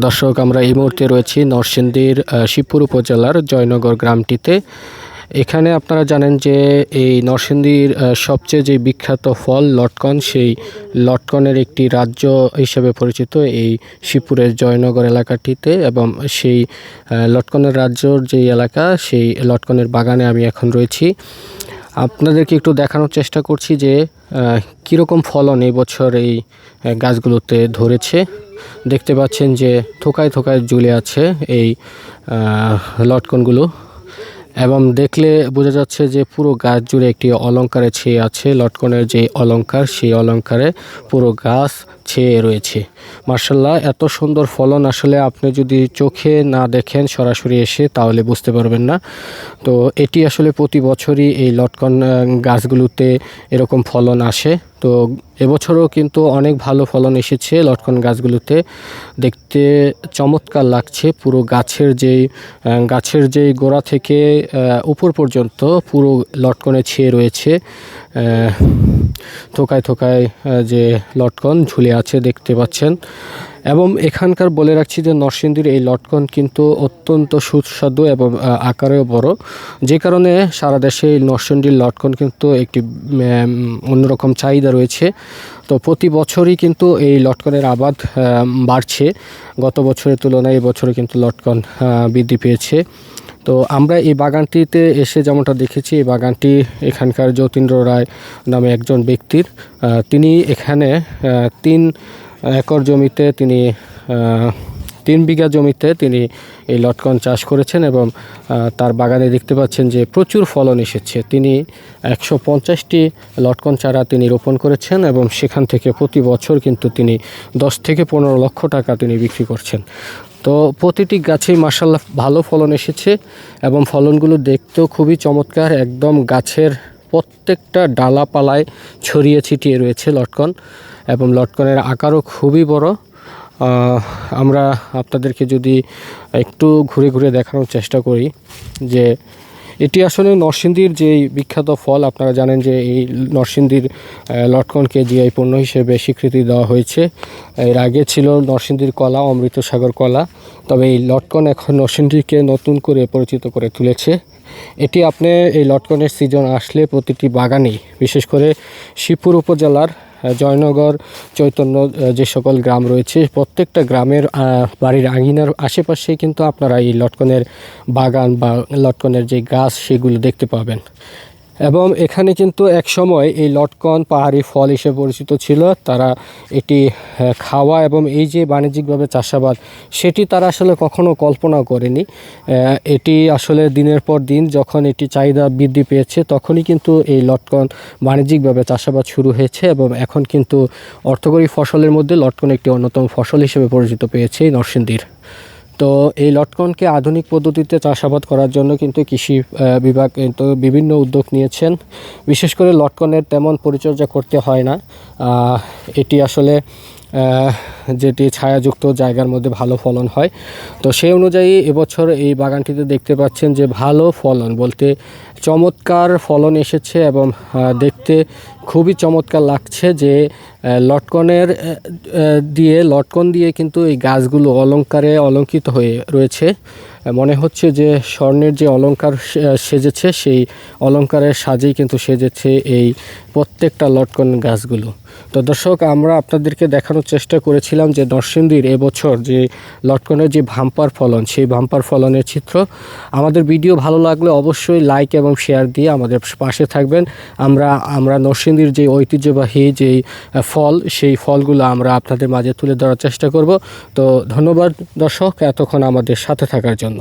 দর্শক, আমরা এই মুহূর্তে রয়েছি নরসিংদীর শিবপুর উপজেলার জয়নগর গ্রামটিতে। এখানে আপনারা জানেন যে এই নরসিংদীর সবচেয়ে যে বিখ্যাত ফল লটকন, সেই লটকনের একটি রাজ্য হিসেবে পরিচিত এই শিবপুরের জয়নগর এলাকাটিতে, এবং সেই লটকনের রাজ্যর যেই এলাকা, সেই লটকনের বাগানে আমি এখন রয়েছি। আপনাদেরকে একটু দেখানোর চেষ্টা করছি যে কীরকম ফলন এই বছর এই গাছগুলোতে ধরেছে। দেখতে পাচ্ছেন যে থোকায় থোকায় ঝুলে আছে এই লটকনগুলো, এবং দেখলে বোঝা যাচ্ছে যে পুরো গাছ জুড়ে একটি অলংকারে ছেয়ে আছে। লটকনের যে অলংকার, সেই অলংকারে পুরো গাছ ছেয়ে রয়েছে। মার্শাল্লাহ, এত সুন্দর ফলন আসলে আপনি যদি চোখে না দেখেন সরাসরি এসে, তাহলে বুঝতে পারবেন না। তো এটি আসলে প্রতি বছরই এই লটকন গাছগুলোতে এরকম ফলন আসে। তো এবছরও কিন্তু অনেক ভালো ফলন এসেছে লটকন গাছগুলোতে। দেখতে চমৎকার লাগছে। পুরো গাছের যেই গোড়া থেকে উপর পর্যন্ত পুরো লটকনে ছেয়ে রয়েছে। থোকায় থোকায় যে লটকন ঝুলে আছে দেখতে পাচ্ছেন। এবং এখানকার বলে রাখছি যে নরসিংদীর এই লটকন কিন্তু অত্যন্ত সুস্বাদু এবং আকারেও বড়, যে কারণে সারা দেশে এই নরসিংদীর লটকন কিন্তু একটি অন্যরকম চাহিদা রয়েছে। তো প্রতি বছরই কিন্তু এই লটকনের আবাদ বাড়ছে। গত বছরের তুলনায় এই বছরে কিন্তু লটকন বৃদ্ধি পেয়েছে। তো আমরা এই বাগানটিতে এসে যেমনটা দেখেছি, এই বাগানটি এখানকার যতীন্দ্র রায় নামে একজন ব্যক্তির। তিনি এখানে 3 একর জমিতে, তিনি 3 বিঘা জমিতে তিনি এই লটকন চাষ করেছেন, এবং তার বাগানে দেখতে পাচ্ছেন যে প্রচুর ফলন এসেছে। তিনি 150টি লটকন চারা তিনি রোপণ করেছেন, এবং সেখান থেকে প্রতি বছর কিন্তু তিনি 10 থেকে 15 লক্ষ টাকা তিনি বিক্রি করছেন। তো প্রতিটি গাছেই মাশাআল্লাহ ভালো ফলন এসেছে, এবং ফলনগুলো দেখতেও খুবই চমৎকার। একদম গাছের প্রত্যেকটা ডালাপালায় ছড়িয়ে ছিটিয়ে রয়েছে লটকন, এবং লটকনের আকারও খুবই বড়। আমরা আপনাদেরকে যদি একটু ঘুরে ঘুরে দেখানোর চেষ্টা করি যে এটি আসলে নরসিংদীর যেই বিখ্যাত ফল। আপনারা জানেন যে এই নরসিংদীর লটকনকে জিআই পণ্য হিসেবে স্বীকৃতি দেওয়া হয়েছে। এর আগে ছিল নরসিংদীর কলা, অমৃতসাগর কলা, তবে এই লটকন এখন নরসিংদীকে নতুন করে পরিচিত করে তুলেছে। এটি আপনি এই লটকনের সিজন আসলে প্রতিটি বাগানেই, বিশেষ করে শিবপুর উপজেলার জয়নগর, চৈতন্য যে সকল গ্রাম রয়েছে, প্রত্যেকটা গ্রামের বাড়ির আঙিনার আশেপাশেই কিন্তু আপনারা এই লটকনের বাগান বা লটকনের যে গাছ, সেগুলো দেখতে পাবেন। এবং এখানে কিন্তু এক সময় এই লটকন পাহাড়ি ফল হিসেবে পরিচিত ছিল। তারা এটি খাওয়া এবং এই যে বাণিজ্যিকভাবে চাষাবাদ, সেটি তারা আসলে কখনো কল্পনা করেনি। এটি আসলে দিনের পর দিন যখন এটি চাহিদা বৃদ্ধি পেয়েছে, তখনই কিন্তু এই লটকন বাণিজ্যিকভাবে চাষাবাদ শুরু হয়েছে, এবং এখন কিন্তু অর্থকরী ফসলের মধ্যে লটকন একটি অন্যতম ফসল হিসেবে পরিচিত পেয়েছে নরসিংদীর। তো এই লটকনকে আধুনিক পদ্ধতিতে চাষাবাদ করার জন্য কিন্তু কৃষি বিভাগ কিন্তু বিভিন্ন উদ্যোগ নিয়েছেন। বিশেষ করে লটকনের তেমন পরিচর্যা করতে হয় না। এটি আসলে যেটি ছায়াযুক্ত জায়গার মধ্যে ভালো ফলন হয়। তো সেই অনুযায়ী এবছর এই বাগানটিতে দেখতে পাচ্ছেন যে ভালো ফলন বলতে চমৎকার ফলন এসেছে, এবং দেখতে খুবই চমৎকার লাগছে যে লটকন দিয়ে কিন্তু এই গাছগুলো অলংকারে অলঙ্কিত হয়ে রয়েছে। মনে হচ্ছে যে স্বর্ণের যে অলংকার সেজেছে, সেই অলংকারের সাজেই কিন্তু সেজেছে এই প্রত্যেকটা লটকন গাছগুলো। তো দর্শক, আমরা আপনাদেরকে দেখানোর চেষ্টা করেছিলাম যে নরসিংদীর এবছর যে লটকনের যে বাম্পার ফলন, সেই বাম্পার ফলনের চিত্র। আমাদের ভিডিও ভালো লাগলে অবশ্যই লাইক এবং শেয়ার দিয়ে আমাদের পাশে থাকবেন। আমরা নরসিংদীর যে ঐতিহ্যবাহী যেই ফল, সেই ফলগুলো আমরা আপনাদের মাঝে তুলে ধরার চেষ্টা করব। তো ধন্যবাদ দর্শক, এতক্ষণ আমাদের সাথে থাকার জন্য।